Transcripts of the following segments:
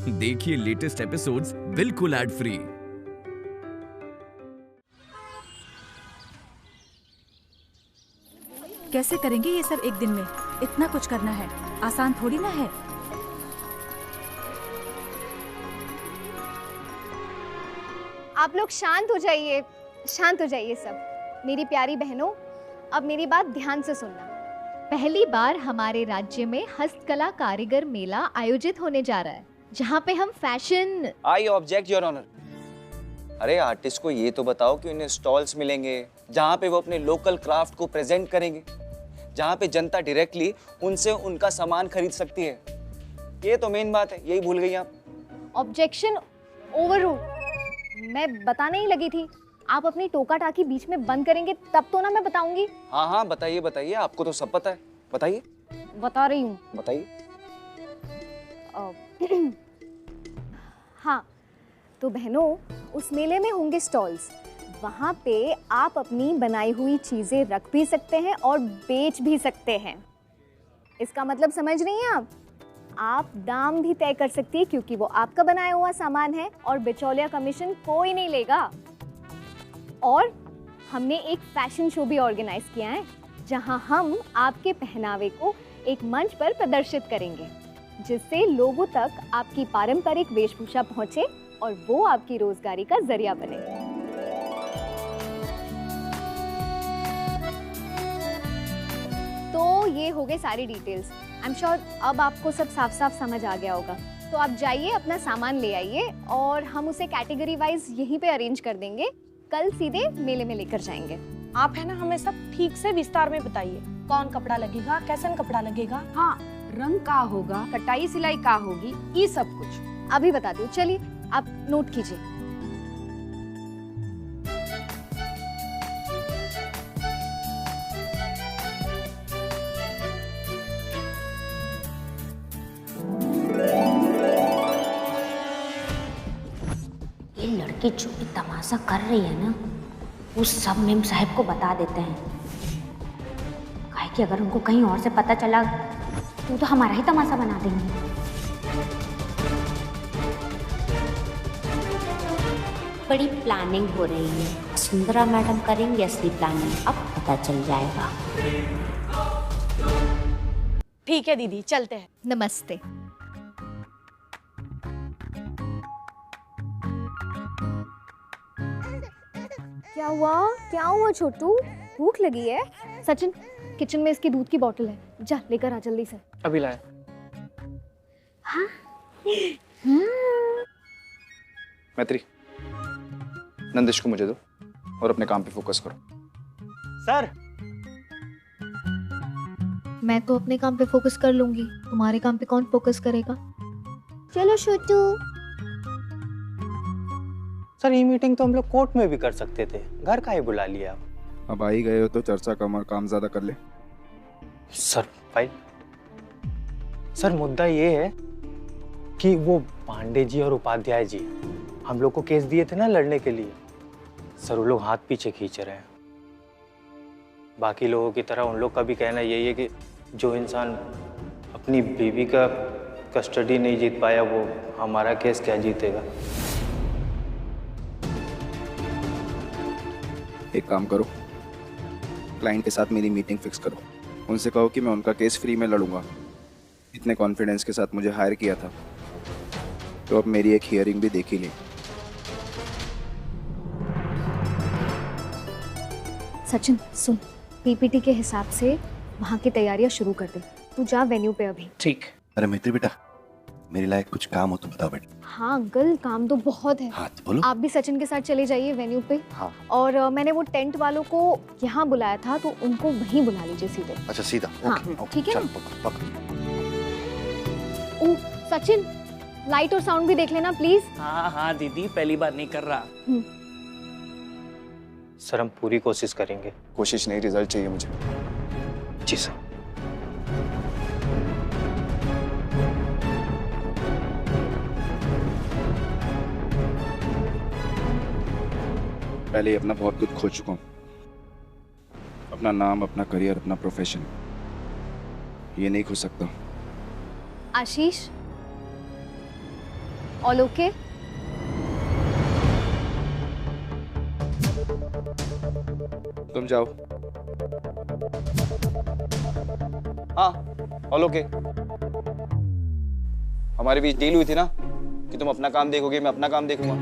देखिए latest episodes बिल्कुल ad free. कैसे करेंगे ये सब एक दिन में? इतना कुछ करना है, आसान थोड़ी ना है। आप लोग शांत हो जाइए, शांत हो जाइए सब। मेरी प्यारी बहनों, अब मेरी बात ध्यान से सुनना। पहली बार हमारे राज्य में हस्तकला कारीगर मेला आयोजित होने जा रहा है, जहाँ पे हम fashion. I object your honour. अरे आर्टिस्ट को ये तो बताओ कि उन्हें स्टॉल्स मिलेंगे जहाँ पे वो अपने लोकल क्राफ्ट को प्रेजेंट करेंगे, जहाँ पे जनता डायरेक्टली उनसे उनका सामान खरीद सकती है। ये तो मेन बात है, यही भूल गई आप। Objection overrule. मैं बताने ही लगी थी, आप अपनी टोका टाकी बीच में बंद करेंगे तब तो ना मैं बताऊंगी। हाँ हाँ बताइए बताइए, आपको तो सब पता है, बताइए। बता रही हूँ, बताइए। हाँ तो बहनों, उस मेले में होंगे स्टॉल्स। वहाँ पे आप अपनी बनाई हुई चीजें रख भी सकते हैं और बेच भी सकते हैं। इसका मतलब समझ रही हैं आप दाम भी तय कर सकती है, क्योंकि वो आपका बनाया हुआ सामान है और बिचौलिया कमीशन कोई नहीं लेगा। और हमने एक फैशन शो भी ऑर्गेनाइज किया है, जहां हम आपके पहनावे को एक मंच पर प्रदर्शित करेंगे, जिससे लोगों तक आपकी पारंपरिक वेशभूषा पहुंचे और वो आपकी रोजगारी का जरिया बने। तो ये हो गए सारी डिटेल्स। आई एम श्योर अब आपको सब साफ साफ समझ आ गया होगा। तो आप जाइए, अपना सामान ले आइए और हम उसे कैटेगरी वाइज यहीं पे अरेंज कर देंगे। कल सीधे मेले में लेकर जाएंगे। आप है ना, हमें सब ठीक से विस्तार में बताइए। कौन कपड़ा लगेगा, कैसन कपड़ा लगेगा, हाँ, रंग का होगा, कटाई सिलाई का होगी, ये सब कुछ अभी बता दूं। चलिए आप नोट कीजिए। ये लड़की जो भी तमाशा कर रही है ना, वो सब मेम साहब को बता देते हैं। काहे कि अगर उनको कहीं और से पता चला तो हमारा ही तमाशा बना देंगे। बड़ी प्लानिंग हो रही है। सुंदरा मैडम करेंगे असली प्लानिंग, अब पता चल जाएगा। ठीक है दीदी, चलते हैं। नमस्ते। क्या हुआ, क्या हुआ छोटू? भूख लगी है? सचिन, किचन में इसकी दूध की बोतल है, जा लेकर आ जल्दी से। अभी लाया। हाँ? मैत्री, नंदिश को मुझे दो और अपने काम पे फोकस करो। सर, मैं तो अपने काम पे फोकस कर लूंगी, तुम्हारे काम पे कौन फोकस करेगा? चलो छोटू। सर, ये मीटिंग तो हम लोग कोर्ट में भी कर सकते थे, घर का ही बुला लिया आप। अब आ ही गए हो तो चर्चा कम और काम ज्यादा कर ले। Sir file. सर मुद्दा ये है कि वो पांडे जी और उपाध्याय जी हम लोग को केस दिए थे ना लड़ने के लिए। सर वो लोग हाथ पीछे खींच रहे हैं। बाकी लोगों की तरह उन लोग का भी कहना यही है कि जो इंसान अपनी बीवी का कस्टडी नहीं जीत पाया वो हमारा केस क्या जीतेगा। एक काम करो, क्लाइंट के साथ मेरी मीटिंग फिक्स करो। उनसे कहो कि मैं उनका केस फ्री में लड़ूंगा। इतने कॉन्फिडेंस के साथ मुझे हायर किया था, तो अब मेरी एक हियरिंग भी देख ही ले। सचिन सुन, पीपीटी के हिसाब से वहाँ की तैयारियां शुरू कर दे। तू जा वेन्यू पे अभी। ठीक। अरे मैत्री बेटा, मेरे लायक कुछ काम हो तो बताओ बेटा। हाँ अंकल, काम तो बहुत है। हाँ तो बोलो। आप भी सचिन के साथ चले जाइए वेन्यू पे। हाँ। और मैंने वो टेंट वालों को यहाँ बुलाया था, तो उनको वहीं बुला लीजिए सीधे। अच्छा सीधा। हाँ, ओके, ठीक है चल ना? पकड़। ओह सचिन, लाइट और साउंड भी देख लेना प्लीज। हाँ हाँ दीदी, पहली बार नहीं कर रहा। सर हम पूरी कोशिश करेंगे। कोशिश नहीं, रिजल्ट चाहिए मुझे। जी सर। पहले ही अपना बहुत कुछ खो चुका हूँ, अपना नाम, अपना करियर, अपना प्रोफेशन। ये नहीं खो सकता। आशीष, ऑल ओके? तुम जाओ। हाँ, ऑल ओके। हमारे बीच डील हुई थी ना कि तुम अपना काम देखोगे, मैं अपना काम देखूंगा।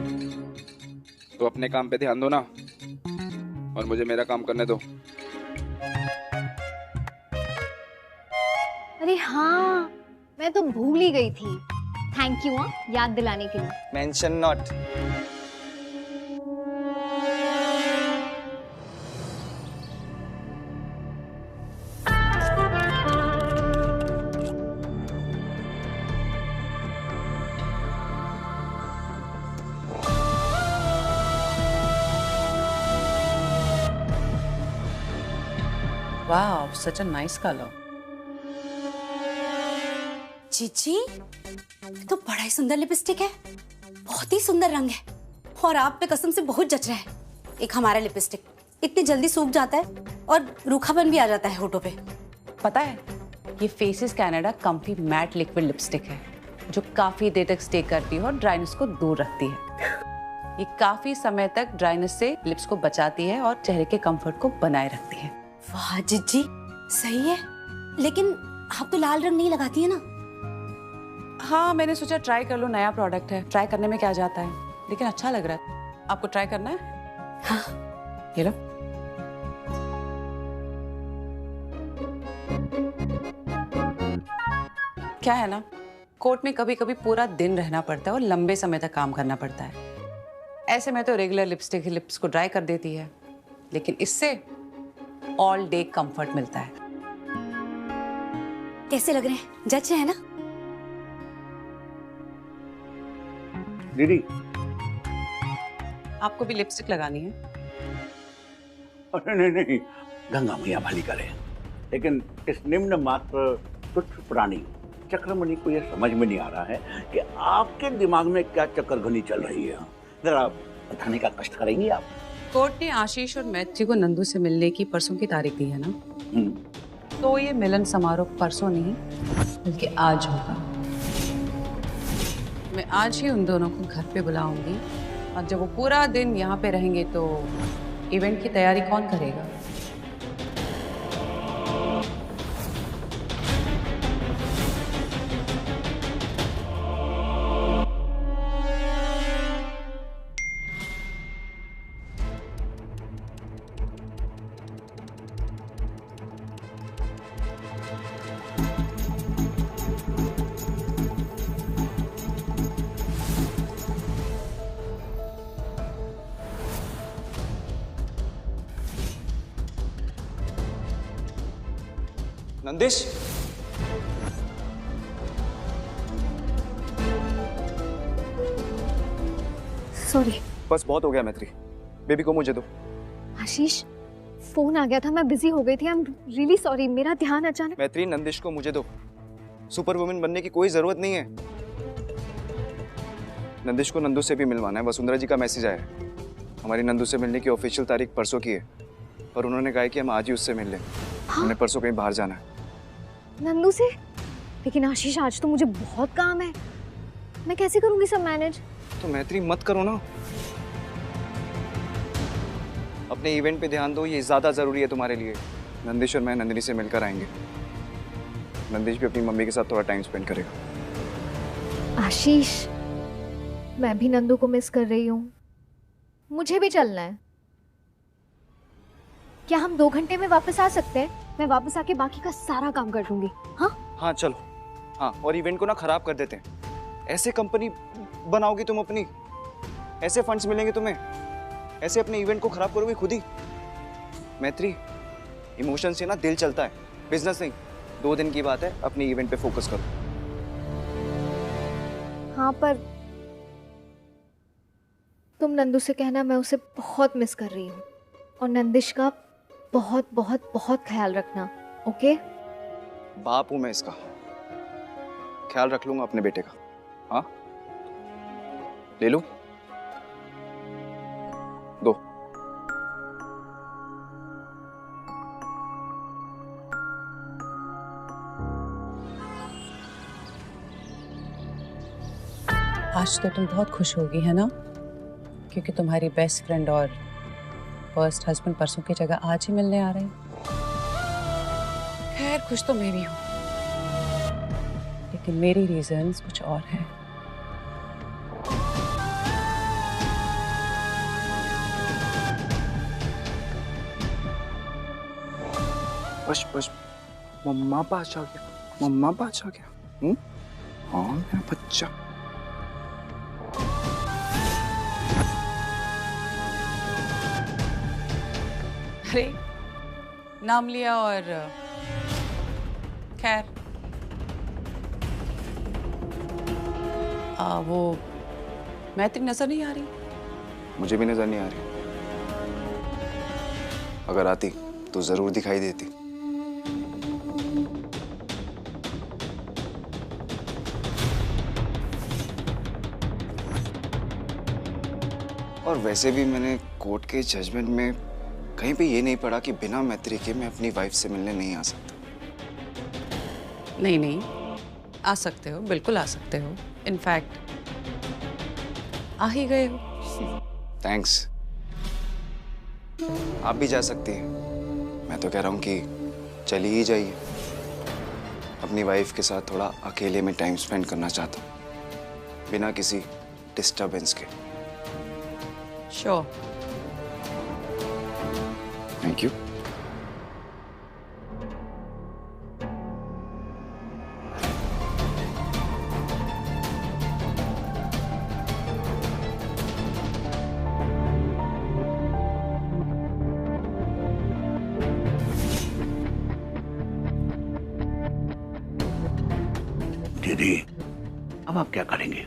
तो अपने काम पे ध्यान दो ना, और मुझे मेरा काम करने दो। अरे हाँ, मैं तो भूल ही गई थी। थैंक यू हाँ, याद दिलाने के लिए। Mention not. Wow, such a nice color. जीजी, ये तो बड़ा ही सुंदर लिपस्टिक है। बहुत ही सुंदर रंग है और आप पे कसम से बहुत जच रहा है। एक हमारा लिपस्टिक इतनी जल्दी सूख जाता है और रूखापन भी आ जाता है होठों पे। पता है, ये faces Canada comfy matte liquid lipstick है जो काफी देर तक स्टे करती है और ड्राइनेस को दूर रखती है। ये काफी समय तक ड्राइनेस से लिप्स को बचाती है और चेहरे के कंफर्ट को बनाए रखती है। वाह जीजी, सही है। लेकिन आप तो लाल रंग नहीं लगाती है ना? हाँ, मैंने सोचा ट्राई कर लो, नया प्रोडक्ट है, ट्राई करने में क्या जाता है। लेकिन अच्छा लग रहा है। आपको ट्राई करना है? हाँ। ये लो। क्या है ना, कोर्ट में कभी कभी पूरा दिन रहना पड़ता है और लंबे समय तक काम करना पड़ता है। ऐसे में तो रेगुलर लिपस्टिक ही लिप्स को ड्राई कर देती है, लेकिन इससे ऑल डे कंफर्ट मिलता है। कैसे लग रहे हैं? जच रहे हैं ना? दीदी, आपको भी लिपस्टिक लगानी है? अरे नहीं नहीं, गंगा मैया भली करे। लेकिन इस निम्न मात्र तुच्छ प्राणी चक्रमणि को यह समझ में नहीं आ रहा है कि आपके दिमाग में क्या चक्करघनी चल रही है। जरा बताने का कष्ट करेंगी आप? कोर्ट ने आशीष और मैत्री को नंदू से मिलने की परसों की तारीख दी है ना, तो ये मिलन समारोह परसों नहीं बल्कि आज होगा। मैं आज ही उन दोनों को घर पे बुलाऊंगी और जब वो पूरा दिन यहाँ पे रहेंगे तो इवेंट की तैयारी कौन करेगा? नंदिश, सॉरी। बस बहुत हो गया मैत्री, बेबी को मुझे दो। आशीष, फोन आ गया था, मैं बिजी हो गई थी। आई एम रियली सॉरी, मेरा ध्यान अचानक। मैत्री, नंदिश को मुझे दो। सुपर वुमेन बनने की कोई जरूरत नहीं है। नंदिश को नंदू से भी मिलवाना है। वसुंधरा जी का मैसेज आया है। हमारी नंदू से मिलने की ऑफिशियल तारीख परसों की है, पर उन्होंने कहा कि हम आज ही उससे मिल लें। हाँ? उन्हें परसों कहीं बाहर जाना है। नंदू से? लेकिन आशीष, आज तो मुझे बहुत काम है। मैं कैसे करूंगी सब मैनेज? तो मैत्री मत करो ना, अपने इवेंट पे ध्यान दो, ये ज्यादा जरूरी है तुम्हारे लिए। नंदिश और मैं नंदिनी से मिलकर आएंगे। नंदिश भी अपनी मम्मी के साथ थोड़ा टाइम स्पेंड करेगा। आशीष, मैं भी नंदू को मिस कर रही हूँ। मुझे भी चलना है। क्या हम 2 घंटे में वापस आ सकते हैं? मैं वापस आके बाकी का सारा काम कर लूंगी। हाँ चलो। हाँ, और इवेंट को ना खराब कर देते हैं। ऐसे कंपनी बनाओगी तुम अपनी, ऐसे फंड्स मिलेंगे तुम्हें, ऐसे अपने इवेंट को खराब करोगे खुद ही। मैत्री, इमोशन से ना दिल चलता है, बिजनेस नहीं। 2 दिन की बात है, अपनी इवेंट पे फोकस करो। हाँ, पर तुम नंदू से कहना मैं उसे बहुत मिस कर रही हूँ, और नंदिश का बहुत बहुत बहुत ख्याल रखना, ओके? बाप हूं मैं इसका, ख्याल रख लूंगा अपने बेटे का। हाँ, ले लो, दो। आज तो तुम बहुत खुश होगी, है ना? क्योंकि तुम्हारी बेस्ट फ्रेंड और फर्स्ट हस्बैंड परसों की जगह आज ही मिलने आ रहे हैं। खैर, खुश तो मैं भी हूँ, लेकिन मेरी रीजंस कुछ और हैं। बस बस, मम्मा पास आ गया, मम्मा पास आ गया। हाँ मेरा बच्चा। अरे, नाम लिया और खैर वो मैत्री नजर नहीं आ रही। मुझे भी नजर नहीं आ रही। अगर आती तो जरूर दिखाई देती। और वैसे भी मैंने कोर्ट के जजमेंट में कहीं पे ये नहीं पढ़ा कि बिना मैत्री के मैं अपनी वाइफ से मिलने नहीं आ सकता। नहीं नहीं, आ सकते हो, बिल्कुल आ सकते हो। इनफैक्ट आ ही गए हो। थैंक्स। आप भी जा सकती हैं। मैं तो कह रहा हूँ कि चली ही जाइए। अपनी वाइफ के साथ थोड़ा अकेले में टाइम स्पेंड करना चाहता हूँ, बिना किसी डिस्टरबेंस के। श्योर। Thank you. दीदी, अब आप क्या करेंगे?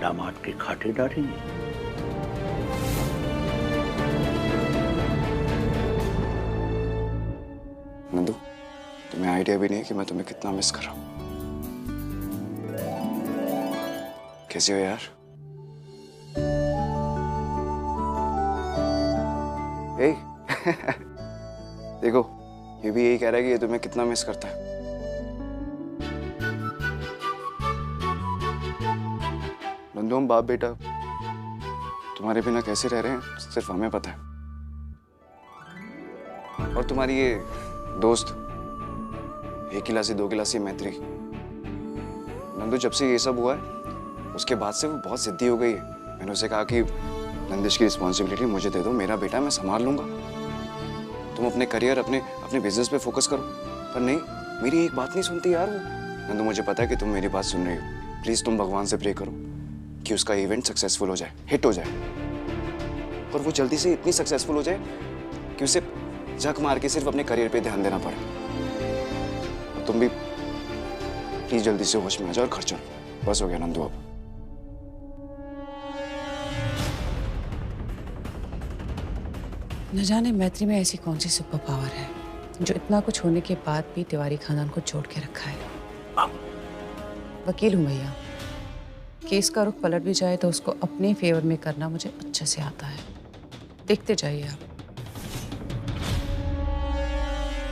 दामाद के खाते डालेंगे? नंदू, तुम्हें आइडिया भी नहीं है कि मैं तुम्हें कितना मिस कर रहा हूँ। कैसे हो यार? ए, देखो, ये भी यही कह रहा है कि ये तुम्हें कितना मिस करता है। नंदू, हम बाप बेटा तुम्हारे बिना कैसे रह रहे हैं सिर्फ हमें पता है। और तुम्हारी ये दोस्त, 1 गिलासी 2 गिलासी मैत्री, नंदू जब से ये सब हुआ है उसके बाद से वो बहुत जिद्दी हो गई है। मैंने उसे कहा कि नंदिश की रिस्पॉन्सिबिलिटी मुझे दे दो, मेरा बेटा मैं संभाल लूंगा, तुम अपने करियर अपने बिजनेस पे फोकस करो। पर नहीं, मेरी एक बात नहीं सुनती यार वो। नंदू, मुझे पता है कि तुम मेरी बात सुन रही हो। प्लीज तुम भगवान से प्रे करो कि उसका इवेंट सक्सेसफुल हो जाए, हिट हो जाए, और वो जल्दी से इतनी सक्सेसफुल हो जाए कि उसे झक मार के सिर्फ अपने करियर पे ध्यान देना पड़े। और तुम भी प्लीज जल्दी से होश में आ जाओ और घर चलो। बस हो गया नंदू अब। न जाने मैत्री में ऐसी कौन सी सुपर पावर है जो इतना कुछ होने के बाद भी तिवारी खानदान को छोड़ के रखा है। वकील हूं भैया, केस का रुख पलट भी जाए तो उसको अपने फेवर में करना मुझे अच्छे से आता है। देखते जाइए आप।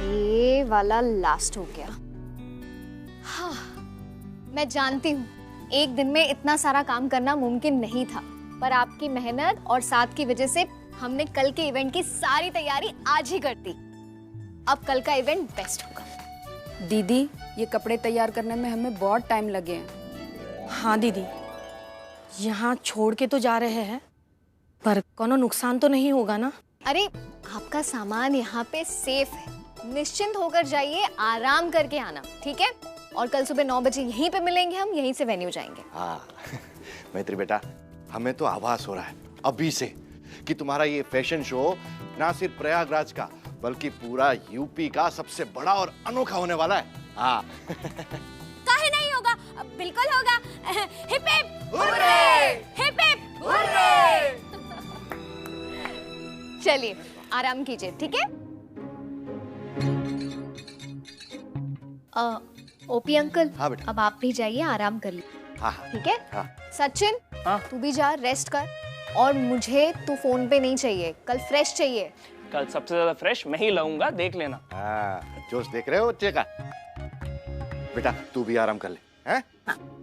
ये वाला लास्ट हो गया। हाँ, मैं जानती हूँ एक दिन में इतना सारा काम करना मुमकिन नहीं था, पर आपकी मेहनत और साथ की वजह से हमने कल के इवेंट की सारी तैयारी आज ही कर दी। अब कल का इवेंट बेस्ट होगा। दीदी, ये कपड़े तैयार करने में हमें बहुत टाइम लगे हैं। हाँ दीदी, यहाँ छोड़ के तो जा रहे हैं, पर कोनो नुकसान तो नहीं होगा ना? अरे, आपका सामान यहाँ पे सेफ है, निश्चिंत होकर जाइए, आराम करके आना, ठीक है? और कल सुबह 9 बजे यहीं पे मिलेंगे हम, यहीं से वेन्यू जाएंगे। हाँ मैत्री बेटा, हमें तो आभास हो रहा है अभी से कि तुम्हारा ये फैशन शो ना सिर्फ प्रयागराज का बल्कि पूरा यूपी का सबसे बड़ा और अनोखा होने वाला है। हाँ काहे नहीं होगा, बिल्कुल होगा। Hip hip hurray! Hip hip hurray! चलिए आराम कीजिए, ठीक है? ओपी अंकल, हाँ बेटा। अब आप भी जाइए, आराम कर लीजिए, हाँ ठीक है? हाँ। सचिन, हाँ? तू भी जा, रेस्ट कर। और मुझे तू फोन पे नहीं चाहिए, कल फ्रेश चाहिए। कल सबसे ज्यादा फ्रेश मैं ही लाऊंगा, देख लेना। हाँ, जोश देख रहे हो बच्चे का। बेटा तू भी आराम कर ले, हैं?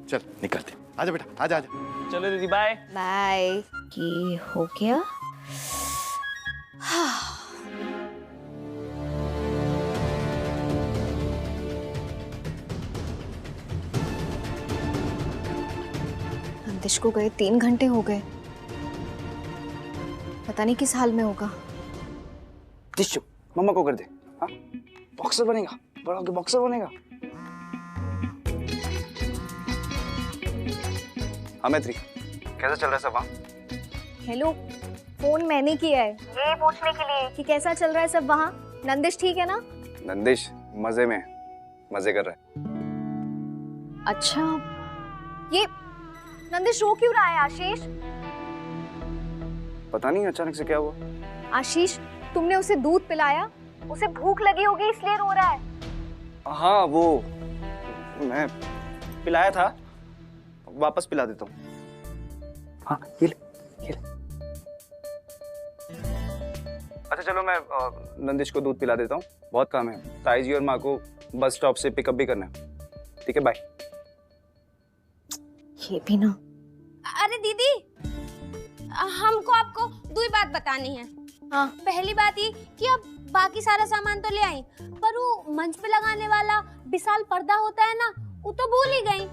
चल निकलते। आजा बेटा, आजा आजा। चलो दीदी, बाय बाय। ये हो गया। नंदिश को गए 3 घंटे हो गए, पता नहीं किस हाल में होगा। टिश्यू मम्मा को कर दे। हाँ, बॉक्सर बनेगा, बड़ा होके बॉक्सर बनेगा। हाँ मैत्री, कैसा चल रहा है सब वहाँ? हेलो, फोन मैंने किया है ये पूछने के लिए कि कैसा चल रहा है सब वहाँ। नंदिश ठीक है ना? नंदिश मजे में, मजे कर रहा है। अच्छा, ये नंदिश रो क्यों रहा है आशीष? पता नहीं अचानक से क्या हुआ। आशीष, तुमने उसे दूध पिलाया? उसे भूख लगी होगी इसलिए रो रहा है। हाँ वो मैं पिलाया था, वापस पिला देता हूँ। हाँ ये ले, ये ले। अच्छा चलो मैं नंदिश को दूध पिला देता हूँ, बहुत काम है। ताई जी और माँ को बस स्टॉप से पिकअप भी करना है। ठीक है, बाय। ये भी ना। अरे दीदी, हमको आपको दो ही बात बतानी है। हाँ, पहली बात ये कि अब बाकी सारा सामान तो ले आई, पर वो मंच पे लगाने वाला विशाल पर्दा होता है ना, वो तो भूल ही गई।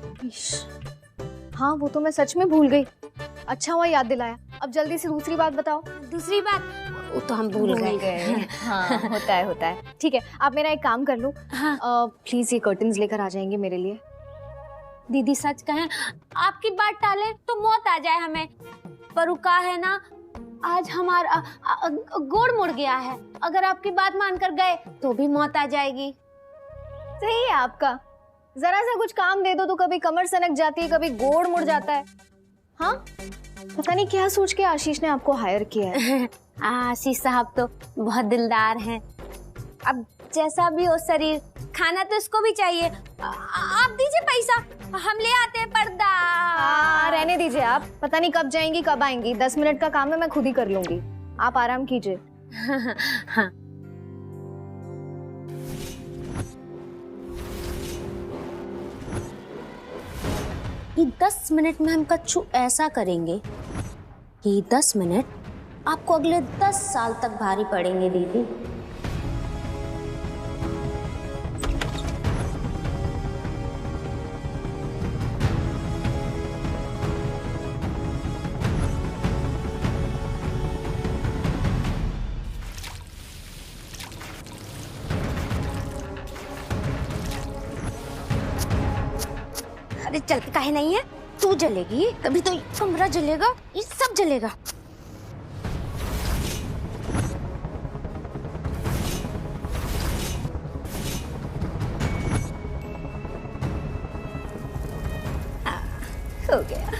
हाँ वो तो मैं सच में भूल गई। अच्छा हुआ याद दिलाया। अब जल्दी से दूसरी बात बताओ। दूसरी बात वो तो हम भूल गए। हाँ होता है। ठीक है, आप मेरा एक काम कर लो। हाँ। प्लीज ये कर्टन्स लेकर आ जाएंगे मेरे लिए। दीदी सच कहें, आपकी बात टाले तो मौत आ जाए हमें, पर वो का है ना, आज हमारा गोड़ मुड़ गया है। अगर आपकी बात मानकर गए तो भी मौत आ जाएगी। सही है आपका, जरा सा कुछ काम दे दो तो कभी कमर सनक जाती है, कभी गोड़ मुड़ जाता है। हाँ, पता नहीं क्या सोच के आशीष ने आपको हायर किया है। आशीष साहब तो बहुत दिलदार हैं। अब जैसा भी हो शरीर, खाना तो इसको भी चाहिए। आप दीजिए पैसा, हम ले आते हैं पर्दा। रहने दीजिए आप, पता नहीं कब जाएंगी कब आएंगी। 10 मिनट का काम है, मैं खुद ही कर लूंगी। आप आराम कीजिए। हाँ। ये 10 मिनट में हम कच्चू ऐसा करेंगे कि 10 मिनट आपको अगले 10 साल तक भारी पड़ेंगे दीदी। अरे चलते काहे नहीं है? तू जलेगी तभी तो कमरा जलेगा, ये सब जलेगा। हो गया।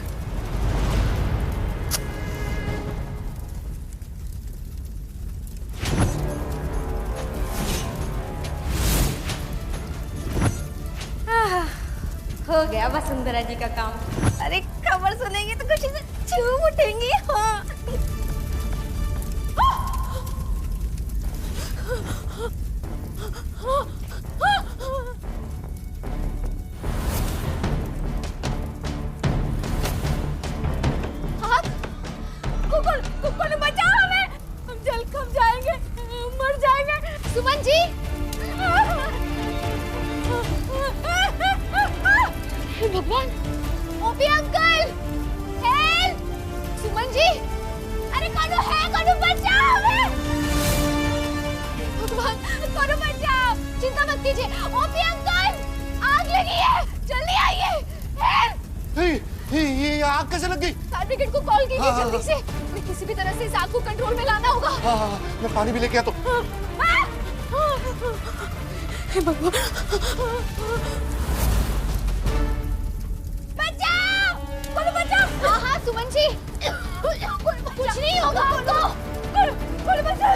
हो गया वसुंधरा जी का काम। अरे खबर सुनेंगे तो खुशी से झूम उठेंगी। हाँ। कुकुर बचाओ हमें, हम जल कब जाएंगे, मर जाएंगे। सुमन जी, भगवान, OP uncle, help! Suman ji, अरे कौनो है, कौनो बचाओ हमें! भगवान, कौनो बचाओ! चिंता मत कीजिए, ओपी अंकल, आग लगी है, जल्दी आइए, हेल्प! ये आग कैसे लग गई? फायर ब्रिगेड को कॉल कीजिए जल्दी से। हमें किसी भी तरह से इस आग को कंट्रोल में लाना होगा। हाँ, मैं पानी भी लेके आता हूँ। हे भगवान, बचाओ! कौन बचाओ? हाँ सुमन जी, कुछ नहीं होगा आपको। कौन बचाओ?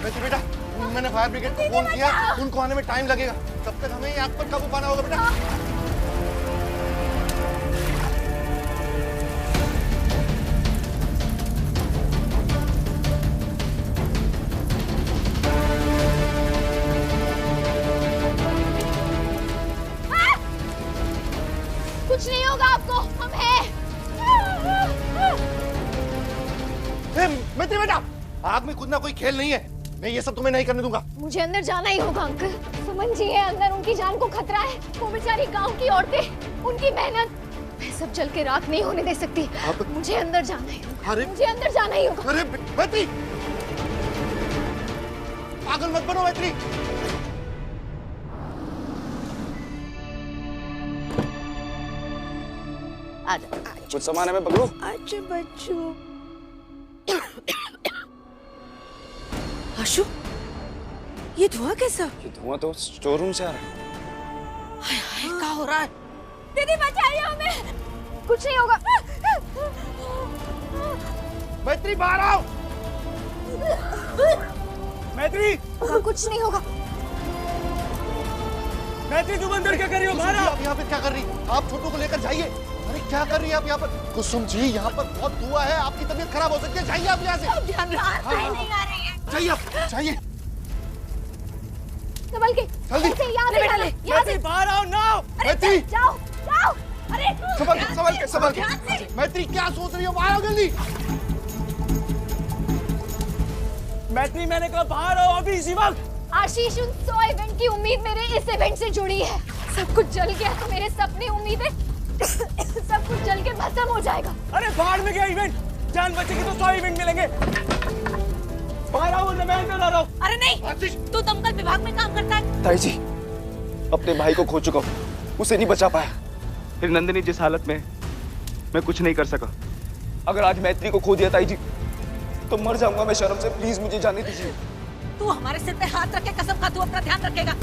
वैसे बेटा, मैंने फायर ब्रिगेड को फोन किया, उनको आने में टाइम लगेगा। तब तक हमें आग पर काबू पाना होगा बेटा। कुछ नहीं होगा आपको, हम हैं। मैत्री बेटा, आग में कूदना कोई खेल नहीं है। मैं ये सब तुम्हें नहीं करने दूंगा। मुझे अंदर जाना ही होगा अंकल। समझिए, अंदर उनकी जान को खतरा है। वो बेचारी गांव की औरतें, उनकी मेहनत, मैं सब जल के राख नहीं होने दे सकती। मुझे अंदर जाना ही होगा। मुझे अंदर जाना ही होगा। अरे मैत्री, पागल मत बनो मैत्री। कुछ सामान है, मैं पकड़ूं? अच्छा बच्चों। आशु, ये धुआं कैसा? ये धुआं तो स्टोर रूम से आ रहा है। हाय, क्या हो रहा है? दीदी बचाइए हमें, कुछ नहीं होगा। मैत्री बाहर आओ। मैत्री, कुछ नहीं होगा। मैत्री तुम अंदर क्या कर रही हो? बाहर आओ। आप यहाँ पे क्या कर रही? आप छोटू को लेकर जाइए। अरे क्या कर रही है आप यहाँ पर? कुसुम जी, यहाँ पर बहुत धुआं है, आपकी तबीयत खराब हो सकती है। जाइए आप यहाँ से। ध्यान रखो, नहीं आ रही है। जाइए आप, जाइए। संभल के, जल्दी। यहाँ से डाले, यहाँ से। बाहर आओ ना। मैत्री, जाओ, जाओ। अरे संभल के। मैत्री क्या सोच रही हो? बाहर आओ जल्दी। मैत्री, मैंने कहा बाहर आओ अभी इसी वक्त। आशीष, उन 100 इवेंट की उम्मीद मेरे इस इवेंट से जुड़ी है। सब कुछ जल गया तो मेरे सपने, उम्मीदें सब कुछ जल के भस्म हो जाएगा। अरे बाहर में गया इवेंट, जान बचेगी तो 100 इवेंट मिलेंगे। बाहर आओ, मैं अंदर आ रहा हूँ। अरे नहीं, तू दमकल विभाग में काम करता है। ताई जी, अपने भाई को खो चुका हूँ, उसे नहीं बचा पाया। फिर नंदिनी जिस हालत में, मैं कुछ नहीं कर सका। अगर आज मैत्री को खो दिया ताई जी, तो मर जाऊंगा मैं शर्म से। प्लीज मुझे जाने दीजिए। तू हमारे सिर पे हाथ रख के कसम खा, तू अपना ध्यान रखेगा।